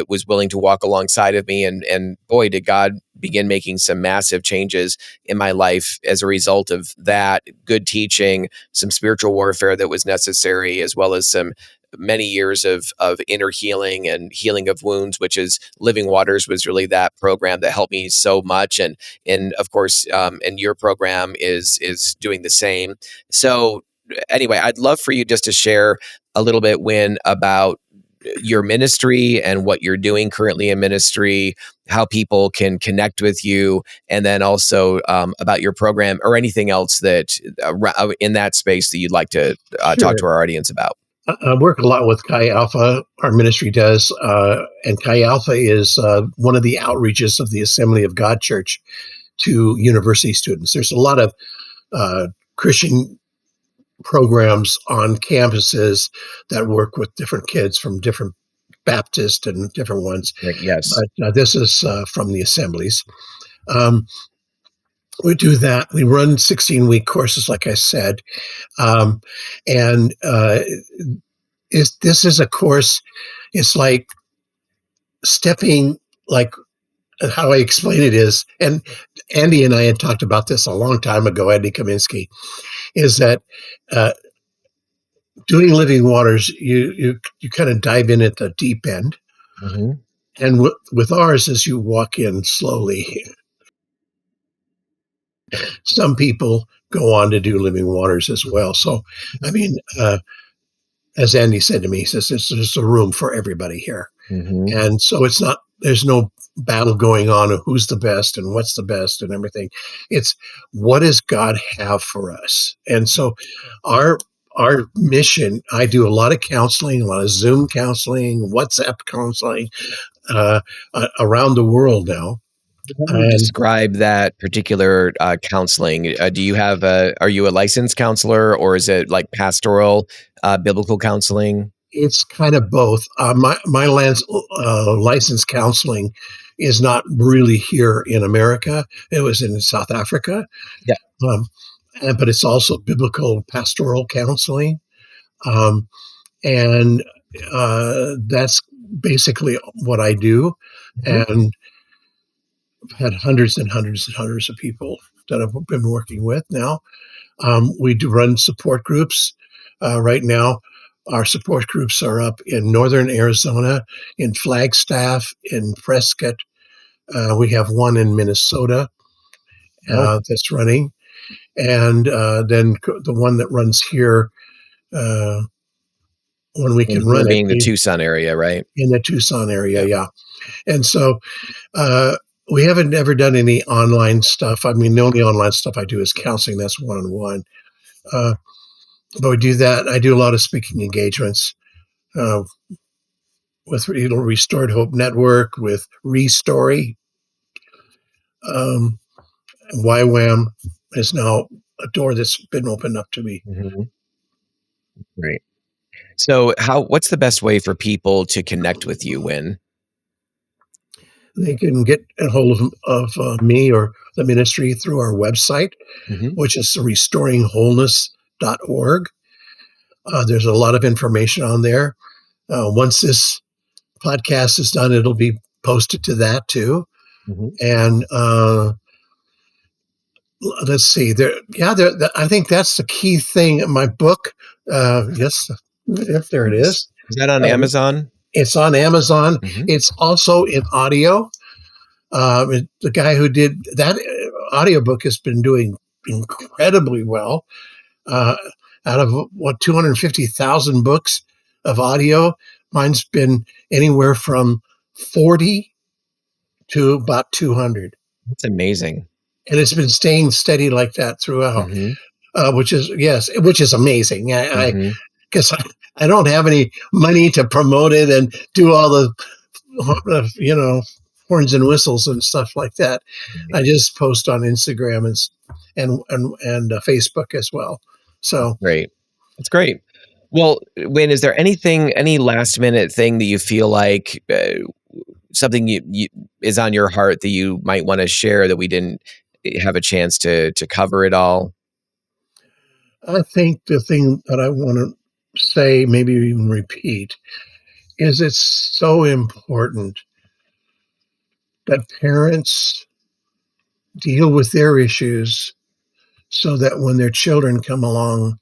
was willing to walk alongside of me, and boy, did God begin making some massive changes in my life as a result of that good teaching, some spiritual warfare that was necessary, as well as some many years of inner healing and healing of wounds, which is Living Waters was really that program that helped me so much, and of course, and your program is doing the same. So anyway, I'd love for you just to share a little bit, Wynn, about your ministry and what you're doing currently in ministry, how people can connect with you, and then also about your program or anything else that in that space that you'd like to talk Sure. to our audience about. I work a lot with Chi Alpha. Our ministry does, and Chi Alpha is one of the outreaches of the Assembly of God Church to university students. There's a lot of Christian programs on campuses that work with different kids from different Baptist and different ones, Right. Yes. but this is from the assemblies. Um, we do that. We run 16-week courses, like I said, um, and this is a course. It's like stepping, like how I explain it is, and Andy and I had talked about this a long time ago. Andy Kaminsky is that doing Living Waters, you kind of dive in at the deep end, Mm-hmm. and with ours, as you walk in slowly, some people go on to do Living Waters as well. So, I mean, as Andy said to me, he says there's a room for everybody here. Mm-hmm. And so there's no battle going on of who's the best and what's the best and everything. It's what does God have for us? And so our mission, I do a lot of counseling, a lot of Zoom counseling, WhatsApp counseling around the world now. How do you And describe that particular counseling? Are you a licensed counselor, or is it like pastoral, biblical counseling? it's kind of both. My licensed counseling is not really here in America. It was in South Africa. Yeah. Um, but it's also biblical pastoral counseling. Um, and that's basically what I do. Mhm. And I've had hundreds and hundreds and hundreds of people that I've been working with now. We do run support groups. Right now, our support groups are up in northern Arizona, in Flagstaff, in Prescott. We have one in Minnesota Oh, that's running. And then the one that runs here, uh, when we and can here run it, being the Tucson area, right? in the Tucson area, Yeah. yeah. And so uh, we haven't ever done any online stuff. I mean, the only online stuff I do is counseling. That's one-on-one. Uh, but we do that. I do a lot of speaking engagements uh, with Restored Hope Network, with Restory. Um, YWAM is now a door that's been opened up to me. Mhm. Right. So, what's the best way for people to connect with you, Win? They can get a hold of me or the ministry through our website, Hmm. which is restoringwholeness.org. There's a lot of information on there. Once this podcast is done, it'll be posted to that too. Hmm. And let's see, I think that's the key thing in my book. Yes, if there it Nice. is. Is that on Um, Amazon? it's on Amazon. Hmm. It's also in audio. The guy who did that audiobook has been doing incredibly well. Uh, Out of 250,000 books of audio, mine's been anywhere from 40 to about 200. That's amazing. And it's been staying steady like that throughout, Hmm. which is amazing. I Hmm. guess I don't have any money to promote it and do all the, horns and whistles and stuff like that. I just post on Instagram and Facebook as well. So Great. That's great. Well, Wynn, is there any last minute thing that you feel like something you is on your heart that you might want to share that we didn't have a chance to cover it all? I think the thing that I want to say, maybe even repeat, is it's so important that parents deal with their issues so that when their children come along,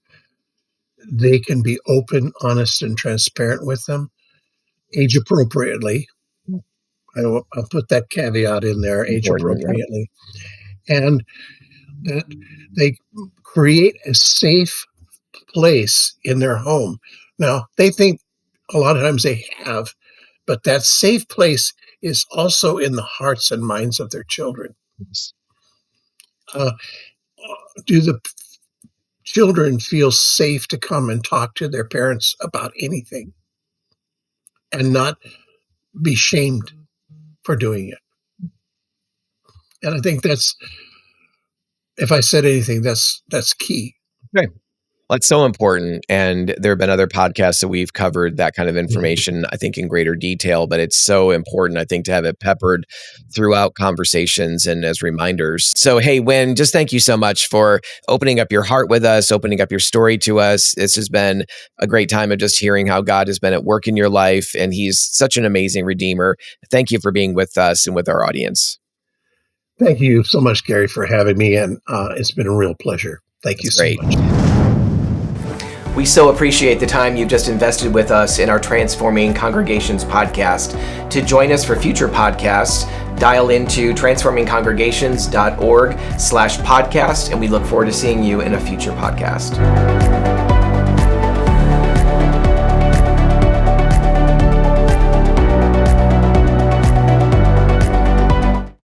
they can be open, honest, and transparent with them, age appropriately. I'll put that caveat in there, age Important. Yeah. appropriately, and that they create a safe place in their home. Now, they think a lot of times they have, but that safe place is also in the hearts and minds of their children. Yes. Uh, do the children feel safe to come and talk to their parents about anything and not be shamed for doing it? And I think if I said anything, that's key. Okay. That's so important. And there have been other podcasts that we've covered that kind of Mhm. information, I think, in greater detail, but it's so important, I think, to have it peppered throughout conversations and as reminders. So, hey, Wynn, just thank you so much for opening up your heart with us, opening up your story to us. This has been a great time of just hearing how God has been at work in your life, and He's such an amazing Redeemer. Thank you for being with us and with our audience. Thank you so much, Gary, for having me, and it's been a real pleasure. Thank you That's so great. much. We so appreciate the time you've just invested with us in our Transforming Congregations podcast. To join us for future podcasts, dial into transformingcongregations.org/podcast, and we look forward to seeing you in a future podcast.